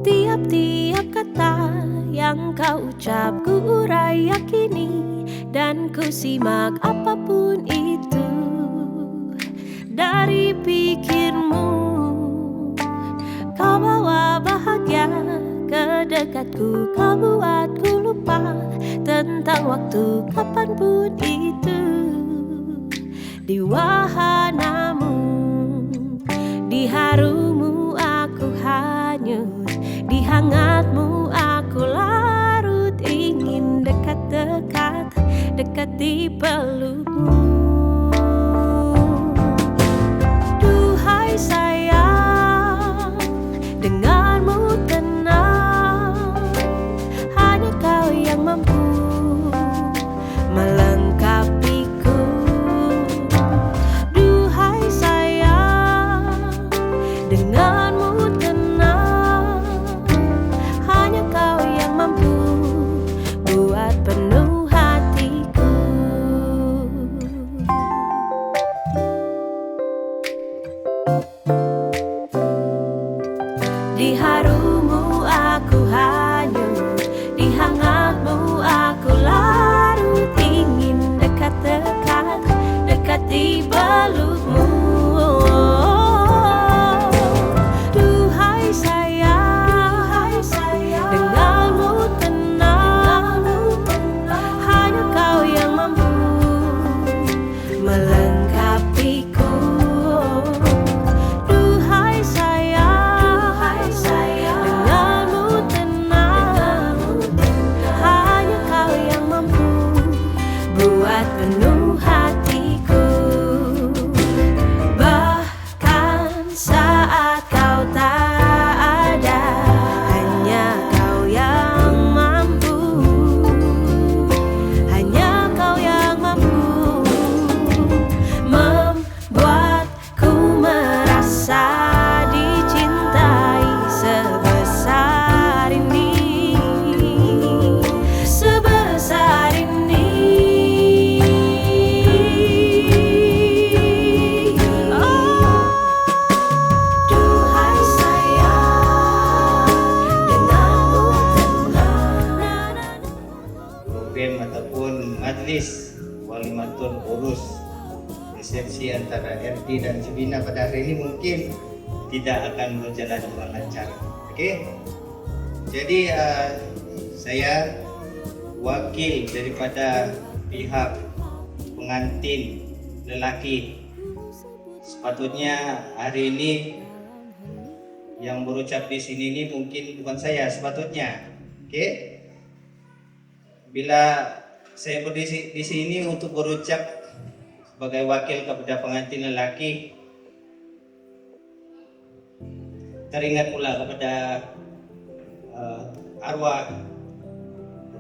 Tiap-tiap kata yang kau ucap ku urai yakini, dan ku simak apapun itu dari pikirmu. Kau bawa bahagia ke dekatku, kau buatku lupa tentang waktu kapanpun itu. Di wahanamu, di harumu aku hanyut, di hangatmu aku larut, ingin dekat-dekat, dekat di pelukmu. Duhai sayang, denganmu tenang, hanya kau yang mampu melengkapiku. Duhai sayang, denganmu tenang, hanya kau yang mampu buat penuh hatiku. Di harumu aku hanyut, di hangatmu aku larut, ingin dekat-dekat, dekat di pelukmu. Duhai sayang, denganmu tenang, hanya kau yang mampu melengkapiku. Duhai sayang, betul urus resepsi antara RD dan Cibina pada hari ini mungkin tidak akan berjalan dengan lancar. Oke, jadi saya wakil daripada pihak pengantin lelaki. Sepatutnya hari ini yang berucap di sini ini mungkin bukan saya sepatutnya. Oke, bila saya berdiri di sini untuk berucap sebagai wakil kepada pengantin lelaki, teringat pula kepada arwah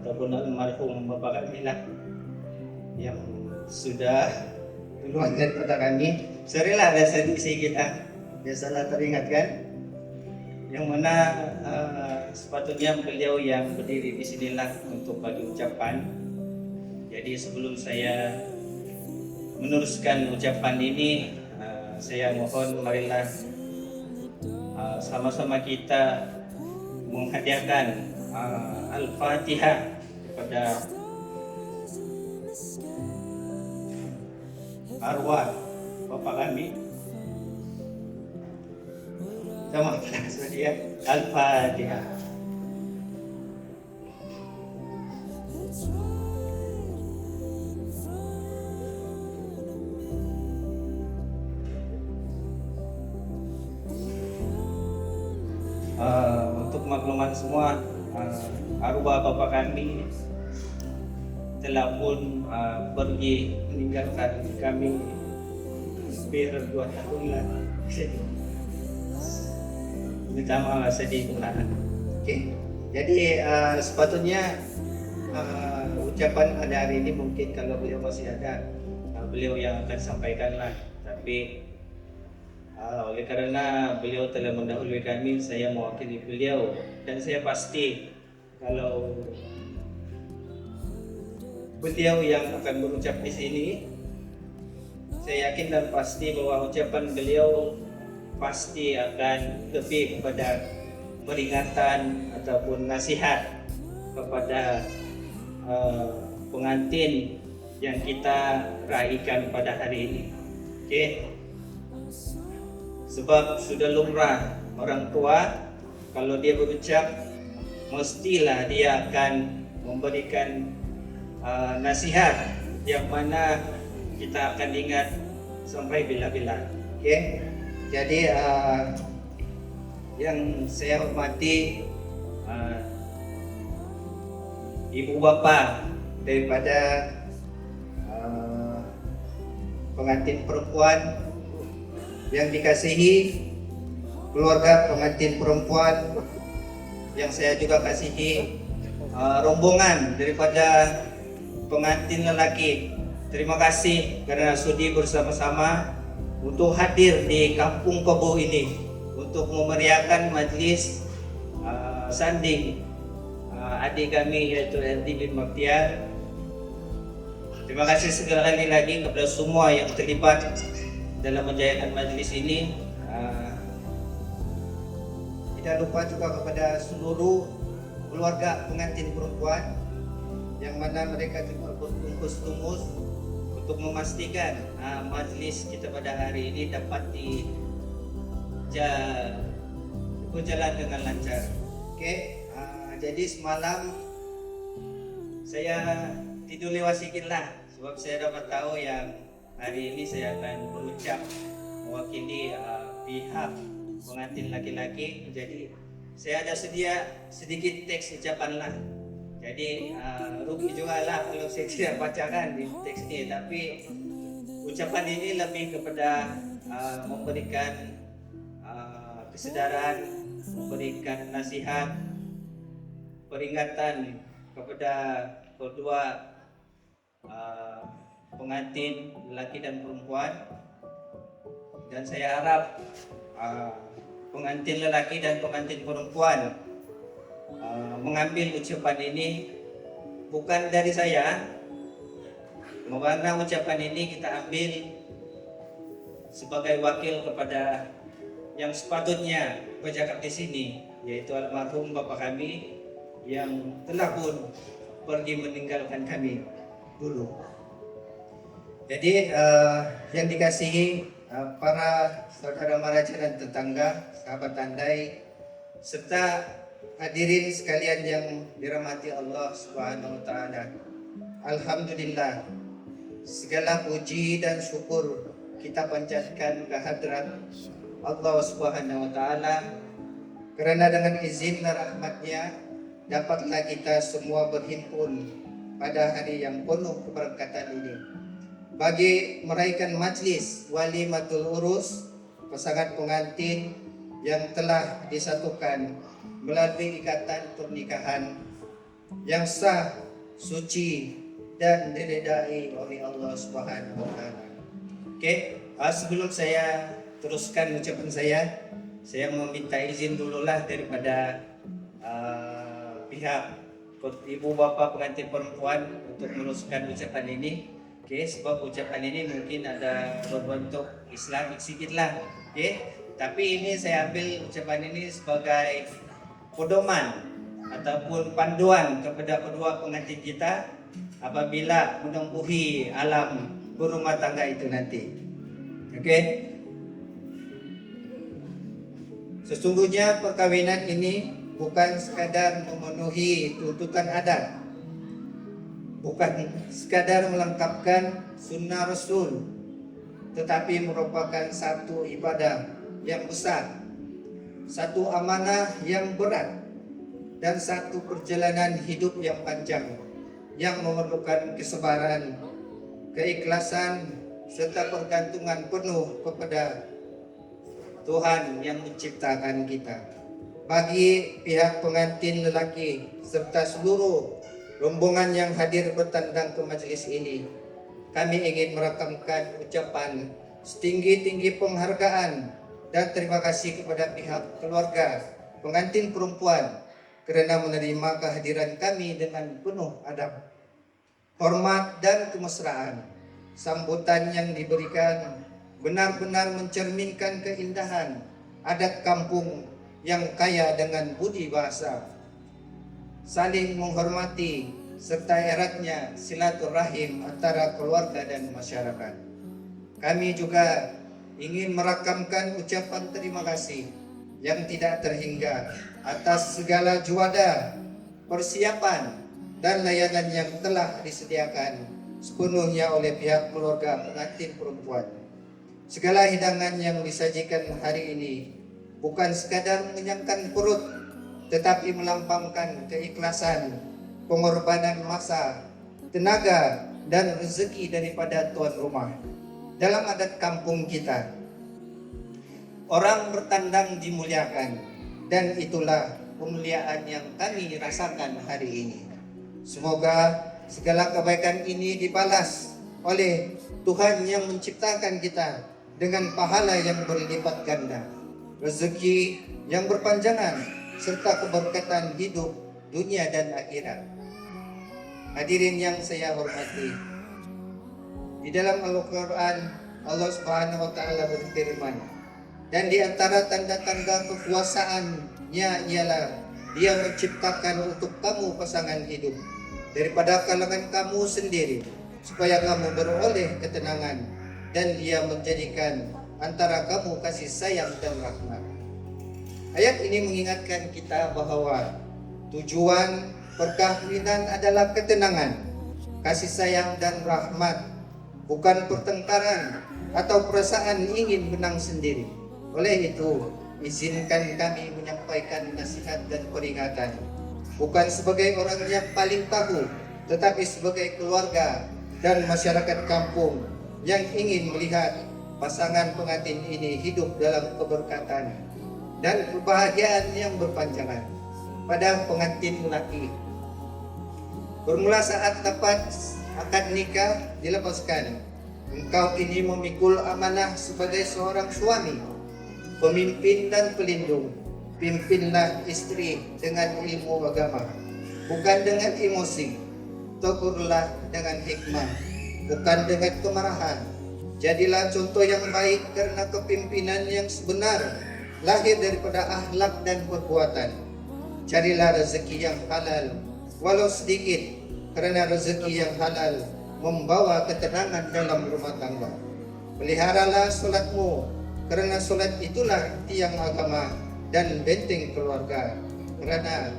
ataupun almarhum Bapak kami lah yang sudah duluan daripada kami. Serilah ada sedikit kita biasalah teringat kan, yang mana sepatutnya beliau yang berdiri di sinilah untuk bagi ucapan. Jadi sebelum saya meneruskan ucapan ini, saya mohon marilah sama-sama kita menghadiahkan Al-Fatihah kepada arwah Bapak kami. Sama saja Al-Fatihah. Untuk makluman semua, arwah Bapak kami telah pun pergi meninggalkan kami hampir 2 tahun lah. Minta maaf sedih pula. Oke, jadi sepatutnya ucapan pada hari ini mungkin kalau beliau masih ada, beliau yang akan sampaikan lah. Tapi oleh karena beliau telah mendahului kami, saya mewakili beliau, dan saya pasti kalau beliau yang akan berucap di sini, saya yakin dan pasti bahwa ucapan beliau pasti akan lebih kepada peringatan ataupun nasihat kepada pengantin yang kita raikan pada hari ini. Oke. Sebab sudah lumrah orang tua kalau dia berucap, mestilah dia akan memberikan nasihat yang mana kita akan ingat sampai bila-bila. Oke. Jadi yang saya hormati ibu bapa daripada pengantin perempuan, yang dikasihi keluarga pengantin perempuan, yang saya juga kasihi rombongan daripada pengantin lelaki. Terima kasih karena sudi bersama-sama untuk hadir di Kampung Kebo ini untuk memeriahkan majlis sanding adik kami yaitu RD bin Baktiar. Terima kasih sekali lagi kepada semua yang terlibat dalam menjayakan majlis ini. Tidak lupa juga kepada seluruh keluarga pengantin perempuan yang mana mereka juga bertungkus-tungkus untuk memastikan majlis kita pada hari ini dapat berjalan dengan lancar. Oke, jadi semalam saya tidur lewat sedikit lah, sebab saya dapat tahu yang hari ini saya akan berucap mewakili pihak pengantin laki-laki. Jadi saya ada sedia sedikit teks ucapan lah. Jadi rugi juga lah kalau saya tidak bacakan di teks ini. Tapi ucapan ini lebih kepada memberikan kesedaran, memberikan nasihat, peringatan kepada kedua pengantin laki dan perempuan. Dan saya harap pengantin lelaki dan pengantin perempuan mengambil ucapan ini bukan dari saya, karena ucapan ini kita ambil sebagai wakil kepada yang sepatutnya bercakap di sini, yaitu almarhum Bapak kami yang telah pun pergi meninggalkan kami dulu. Jadi yang dikasihi para saudara maraja dan tetangga, sahabat andai, serta hadirin sekalian yang dirahmati Allah Subhanahu wa taala. Alhamdulillah, segala puji dan syukur kita panjatkan ke hadrat Allah Subhanahu wa taala, kerana dengan izin dan rahmatnya dapatlah kita semua berhimpun pada hari yang penuh keberkatan ini bagi meraihkan majlis walimatul urus pasangan pengantin yang telah disatukan melalui ikatan pernikahan yang sah, suci dan diridai oleh Allah Subhanahu wa taala. Sebelum saya teruskan ucapan saya meminta izin dululah daripada pihak ibu bapak pengantin perempuan untuk meneruskan ucapan ini. Sebab ucapan ini mungkin ada berbentuk Islamik sedikit lah. Tapi ini saya ambil ucapan ini sebagai pedoman ataupun panduan kepada kedua pengantin kita apabila menempuhi alam berumah tangga itu nanti. Sesungguhnya perkawinan ini bukan sekadar memenuhi tuntutan adat, bukan sekadar melengkapkan sunnah Rasul, tetapi merupakan satu ibadah yang besar, satu amanah yang berat, dan satu perjalanan hidup yang panjang yang memerlukan kesabaran, keikhlasan, serta pergantungan penuh kepada Tuhan yang menciptakan kita. Bagi pihak pengantin lelaki serta seluruh rombongan yang hadir bertandang ke majlis ini, kami ingin merakamkan ucapan setinggi-tinggi penghargaan dan terima kasih kepada pihak keluarga pengantin perempuan kerana menerima kehadiran kami dengan penuh adab, hormat dan kemesraan. Sambutan yang diberikan benar-benar mencerminkan keindahan adat kampung yang kaya dengan budi bahasa, saling menghormati, serta eratnya silaturahim antara keluarga dan masyarakat. Kami juga ingin merakamkan ucapan terima kasih yang tidak terhingga atas segala juada, persiapan, dan layanan yang telah disediakan sepenuhnya oleh pihak keluarga pengantin perempuan. Segala hidangan yang disajikan hari ini bukan sekadar mengenyangkan perut, tetapi melambangkan keikhlasan, pengorbanan masa, tenaga, dan rezeki daripada tuan rumah. Dalam adat kampung kita, orang bertandang dimuliakan, dan itulah kemuliaan yang kami rasakan hari ini. Semoga segala kebaikan ini dibalas oleh Tuhan yang menciptakan kita dengan pahala yang berlipat ganda, rezeki yang berpanjangan, serta keberkatan hidup dunia dan akhirat. Hadirin yang saya hormati, di dalam Al-Quran Allah Subhanahu wa taala berfirman, dan di antara tanda-tanda kekuasaannya ialah Dia menciptakan untuk kamu pasangan hidup daripada kalangan kamu sendiri, supaya kamu beroleh ketenangan, dan Dia menjadikan antara kamu kasih sayang dan rahmat. Ayat ini mengingatkan kita bahawa tujuan perkahwinan adalah ketenangan, kasih sayang dan rahmat, bukan pertengkaran atau perasaan ingin menang sendiri. Oleh itu, izinkan kami menyampaikan nasihat dan peringatan, bukan sebagai orang yang paling tahu, tetapi sebagai keluarga dan masyarakat kampung yang ingin melihat pasangan pengantin ini hidup dalam keberkatan dan kebahagiaan yang berpanjangan. Pada pengantin lelaki, bermula saat dapat akad nikah dilepaskan, engkau ini memikul amanah sebagai seorang suami, pemimpin dan pelindung. Pimpinlah istri dengan ilmu agama, bukan dengan emosi. Tegurlah dengan hikmah, bukan dengan kemarahan. Jadilah contoh yang baik karena kepimpinan yang sebenar lahir daripada akhlak dan perbuatan. Carilah rezeki yang halal walau sedikit, kerana rezeki yang halal membawa ketenangan dalam rumah tangga. Peliharalah solatmu, karena solat itulah tiang agama dan benteng keluarga. Karena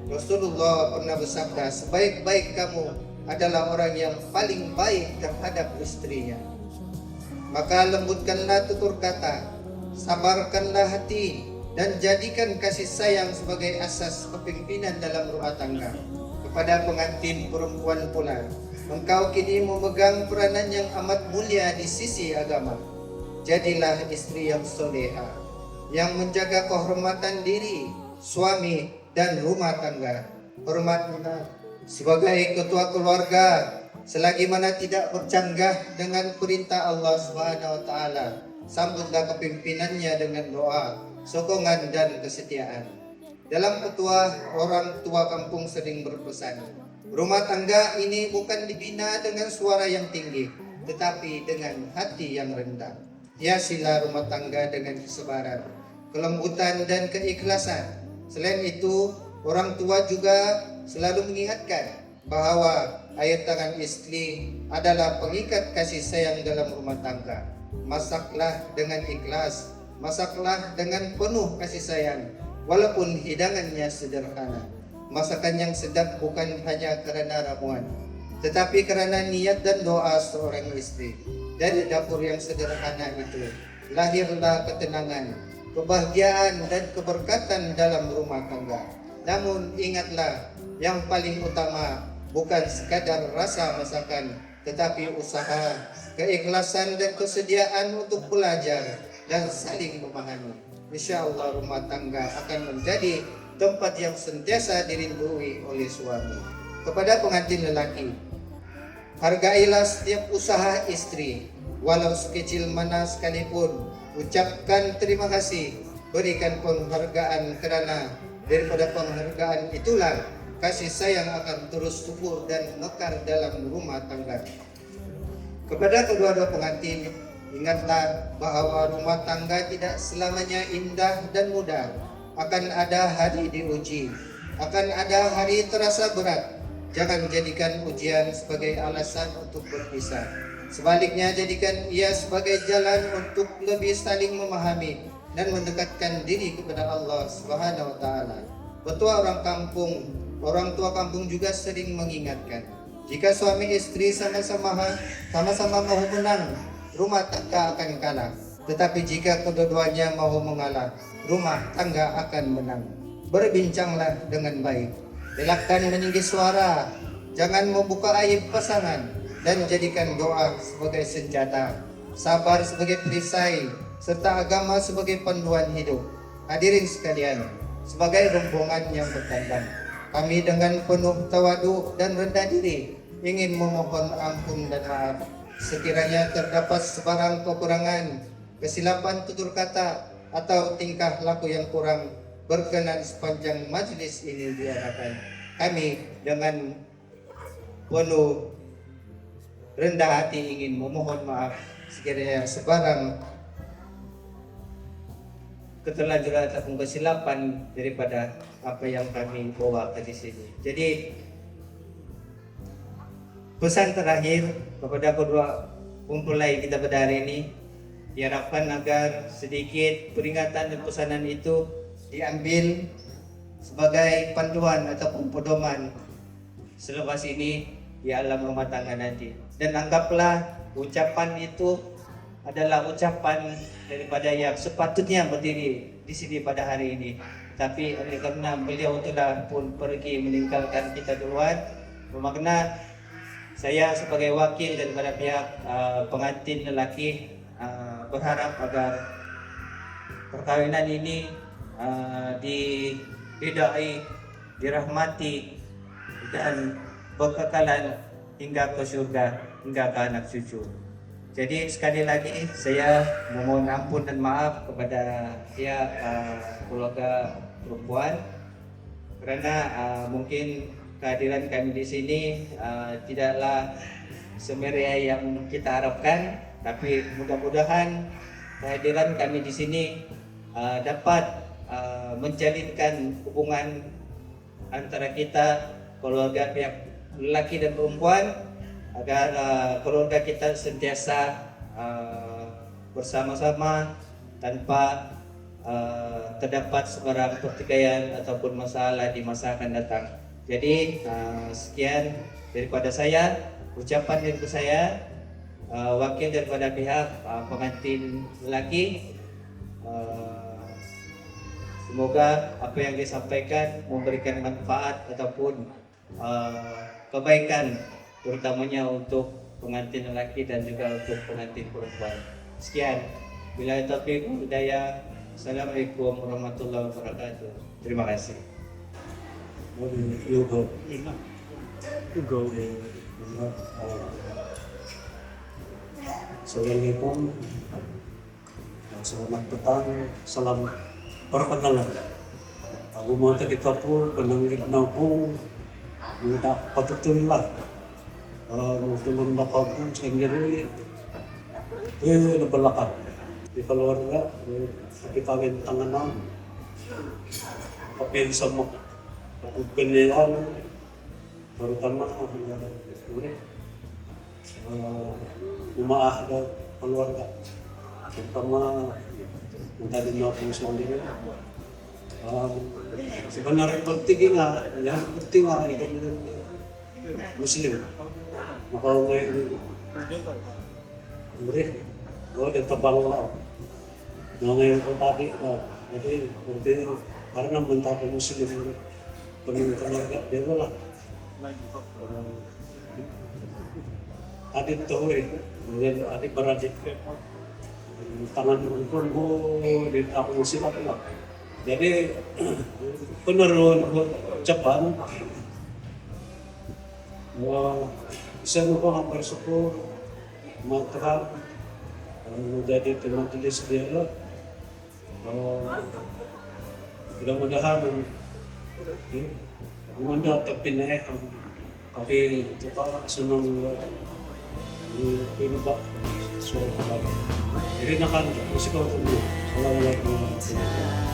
Rasulullah pernah bersabda, sebaik-baik kamu adalah orang yang paling baik terhadap istrinya. Maka lembutkanlah tutur kata, sabarkanlah hati, dan jadikan kasih sayang sebagai asas kepimpinan dalam rumah tangga. Kepada pengantin perempuan pula, engkau kini memegang peranan yang amat mulia di sisi agama. Jadilah istri yang soleha, yang menjaga kehormatan diri, suami, dan rumah tangga. Hormatlah sebagai ketua keluarga, selagi mana tidak bercanggah dengan perintah Allah Subhanahu wa taala. Sambutlah kepimpinannya dengan doa, sokongan, dan kesetiaan. Dalam petua, orang tua kampung sering berpesan, rumah tangga ini bukan dibina dengan suara yang tinggi, tetapi dengan hati yang rendah. Hiasilah rumah tangga dengan kesabaran, kelembutan, dan keikhlasan. Selain itu, orang tua juga selalu mengingatkan bahwa air tangan istri adalah pengikat kasih sayang dalam rumah tangga. Masaklah dengan ikhlas, masaklah dengan penuh kasih sayang, walaupun hidangannya sederhana. Masakan yang sedap bukan hanya karena ramuan, tetapi karena niat dan doa seorang istri. Dari dapur yang sederhana itu lahirlah ketenangan, kebahagiaan, dan keberkatan dalam rumah tangga. Namun ingatlah, yang paling utama bukan sekadar rasa masakan, tetapi usaha, keikhlasan, dan kesediaan untuk belajar dan saling memahami. Insya Allah rumah tangga akan menjadi tempat yang sentiasa dirindui oleh suami. Kepada pengantin lelaki, hargailah setiap usaha istri, walau sekecil mana sekalipun. Ucapkan terima kasih, berikan penghargaan, karena daripada penghargaan itulah kasih sayang akan terus subur dan mekar dalam rumah tangga. Kepada kedua-dua pengantin, ingatlah bahwa rumah tangga tidak selamanya indah dan mudah. Akan ada hari diuji, akan ada hari terasa berat. Jangan jadikan ujian sebagai alasan untuk berpisah. Sebaliknya, jadikan ia sebagai jalan untuk lebih saling memahami dan mendekatkan diri kepada Allah Subhanahu wa taala. Petua orang tua kampung juga sering mengingatkan, jika suami istri sama-sama mau menang, rumah tangga akan kalah. Tetapi jika kedua-duanya mau mengalah, rumah tangga akan menang. Berbincanglah dengan baik, elakkan meninggi suara, jangan membuka aib pasangan, dan jadikan doa sebagai senjata, sabar sebagai perisai, serta agama sebagai panduan hidup. Hadirin sekalian, sebagai rombongan yang bertandang, kami dengan penuh tawadu dan rendah diri ingin memohon ampun dan maaf sekiranya terdapat sebarang kekurangan, kesilapan tutur kata, atau tingkah laku yang kurang berkenan sepanjang majelis ini diadakan. Kami dengan penuh rendah hati ingin memohon maaf sekiranya sebarang keterlanjuran ataupun kesilapan daripada apa yang kami bawa ke sini. Jadi pesan terakhir kepada kedua mempelai kita pada hari ini, diharapkan agar sedikit peringatan dan pesanan itu diambil sebagai panduan ataupun pedoman selepas ini di alam rumah tangga nanti. Dan anggaplah ucapan itu adalah ucapan daripada yang sepatutnya berdiri di sini pada hari ini. Tapi oleh karena beliau telah pun pergi meninggalkan kita duluan, bermakna saya sebagai wakil daripada pihak pengantin lelaki berharap agar perkawinan ini diridai, dirahmati, dan berkekalan hingga ke surga, hingga ke anak cucu. Jadi sekali lagi saya memohon ampun dan maaf kepada pihak keluarga perempuan karena mungkin kehadiran kami di sini tidaklah semeriah yang kita harapkan, tapi mudah-mudahan kehadiran kami di sini dapat menjalinkan hubungan antara kita keluarga pihak lelaki dan perempuan agar keluarga kita sentiasa bersama-sama tanpa terdapat sebarang pertikaian ataupun masalah di masa akan datang. Jadi sekian daripada saya, ucapan dari saya, wakil daripada pihak pengantin lelaki. Semoga apa yang disampaikan memberikan manfaat ataupun kebaikan, terutamanya untuk pengantin lelaki dan juga untuk pengantin perempuan. Sekian. Bila taufiq wal hidayah. Assalamualaikum warahmatullahi wabarakatuh. Terima kasih. Assalamualaikum, selamat petang, salam perkenalan. Aku mau kita pun penanggung nampung minta patutullah. Teman bapak pun sendiri di belakang di keluarga kita tangan tapi sama penilaian terutama rumah dan keluarga terutama yang tadi nampung sendiri. Sebenarnya penting yang penting itu Muslim. Maka beri dia terbang lah. Ngayon ko tadi jadi karena mentah Muslim penuh keluarga dia lah. Adik tahu kemudian adik beradik tangan pun di aku silat lah. Jadi penurun cepat. Bisa lupa bersyukur maka menjadi majelis dialog. Mudah-mudahan Anda terpilih tapi kita senang pindah suara. Jadi nakan musik untuk dulu. Assalamualaikum warahmatullahi wabarakatuh.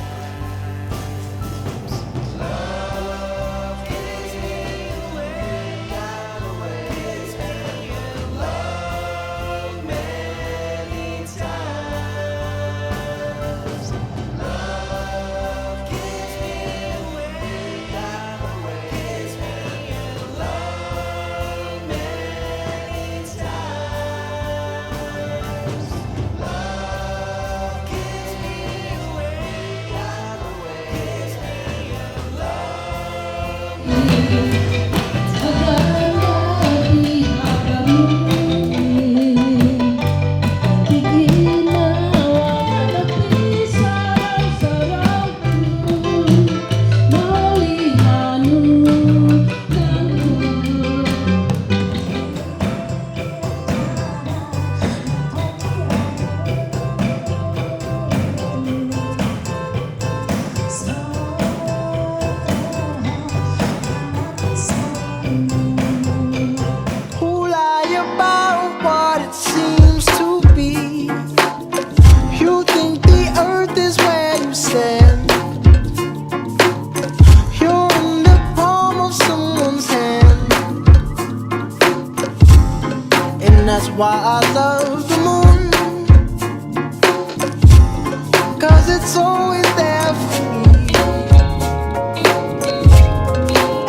That's why I love the moon, 'cause it's always there for me.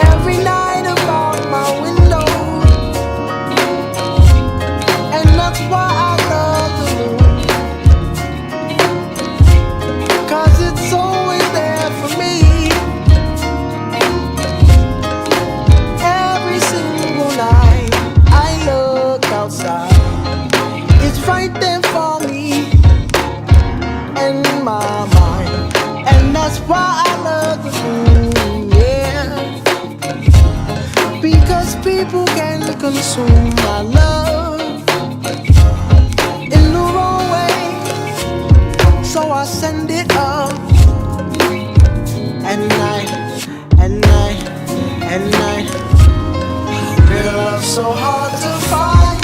Every night about my window, and that's why I love the moon, 'cause it's always there for me. Every single night I look outside, it's right there for me in my mind, and that's why I love the moon, yeah. Because people can consume my love in the wrong way, so I send it up at night, at night, at night. Real love so hard to find.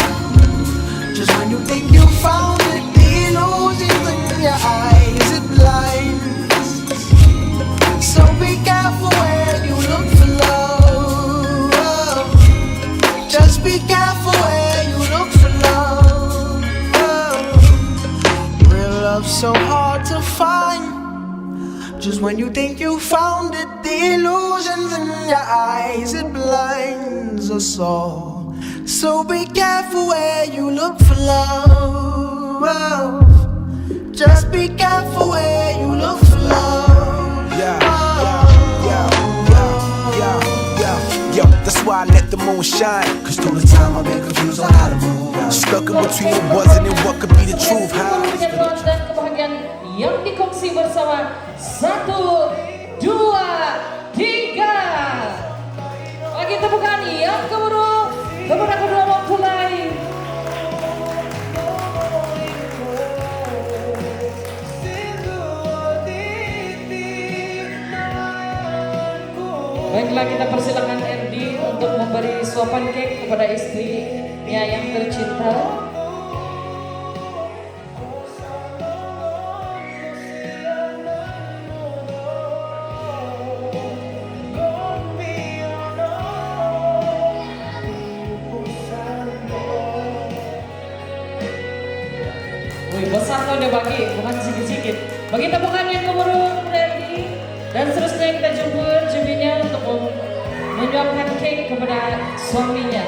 Just when you think you found it, the illusions in your eyes, it blinds. So be careful where you look for love. Just be careful where so hard to find. Just when you think you found it, the illusions in your eyes, it blinds us all. So be careful where you look for love. Just be careful where you look for love. Yo, that's why I let the moon shine. Cause through the time I've been confused on how to move. Stuck in between what wasn't and what could be the truth. How? Dan kebahagiaan yang dikongsi bersama 1, 2, 3. Bagi tepukan yang kemudian kepada kedua mempelai. Baiklah, kita persilakan Erdi untuk memberi suapan kek kepada istrinya yang tercinta. Wih, besar tuh udah bagi, bukan sedikit-sedikit. Bagi tepukan yang kemudian Erdi. Dan seterusnya kita jemput Juminya untuk menyuapkan kek kepada suaminya.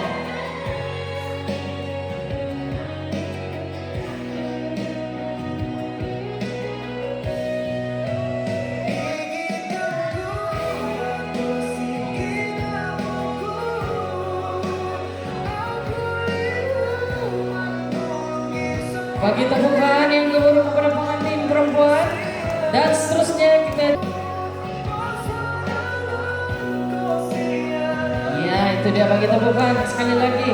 Bagi tepukan yang kemudian kepada pengantin perempuan. Dan seterusnya kita itu dia bagi tepukan sekali lagi.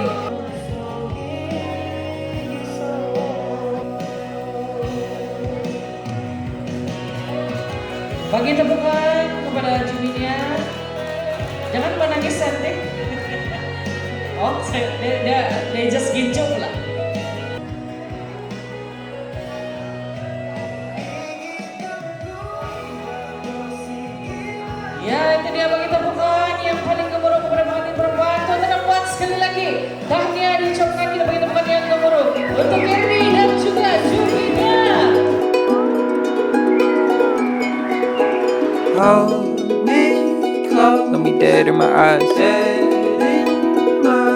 Bagi tepukan kepada Juminya. Jangan menangis cantik. Oh, dia just gincuk lah. Ya, itu dia bagi tepukan yang paling gemuruh kepada pengantin perempuan. Tuan dan puan, sekali lagi tahniah diucapkan kita bagi tepukan yang gemuruh untuk Erdi dan juga Juminya. Hold me close, look me dead in my eyes,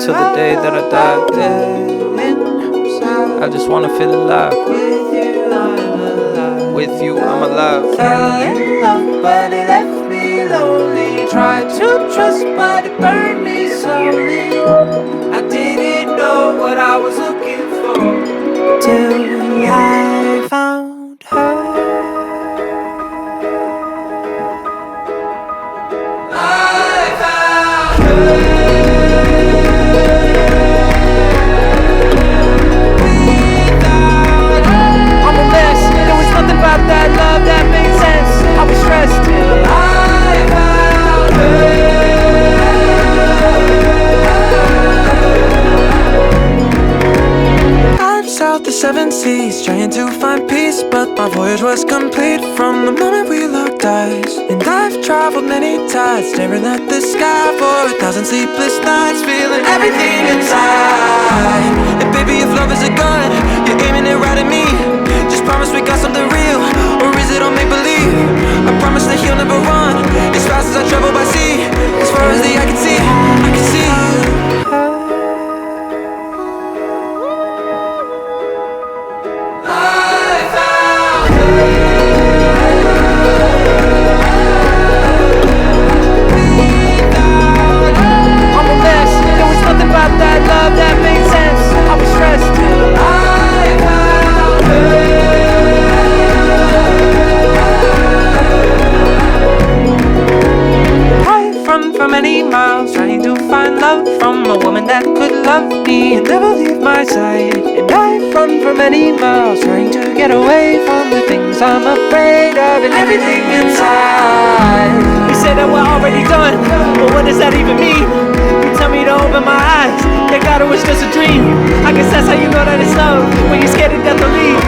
till the day that I die. I just wanna feel alive. With you, I'm alive. Fell in love, but it left me lonely. Tried to trust, but it burned me slowly. I didn't know what I was looking for till I found her. I found her. About that love that made sense. I was stressed till I found her. I've sailed the 7 seas, trying to find peace, but my voyage was complete from the moment we locked eyes. And I've traveled many tides, staring at the sky for 1,000 sleepless nights, feeling everything inside. And baby, if love is a gun, you're aiming it right at me. Just promise we got something real, or is it all make-believe? I promise that he'll never run, as fast as I travel by sea. As far as the eye can see, I can see you. I found her. I'm a mess, there was nothing about that love that made sense. I was stressed till I found her. run for many miles, trying to find love from a woman that could love me and never leave my side. And I've run for many miles, trying to get away from the things I'm afraid of and everything inside. You say that we're already done, but what does that even mean? You tell me to open my eyes, thank God it was just a dream. I guess that's how you know that it's love, when you're scared to death to leave.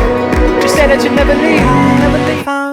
Just say that you never leave, never leave.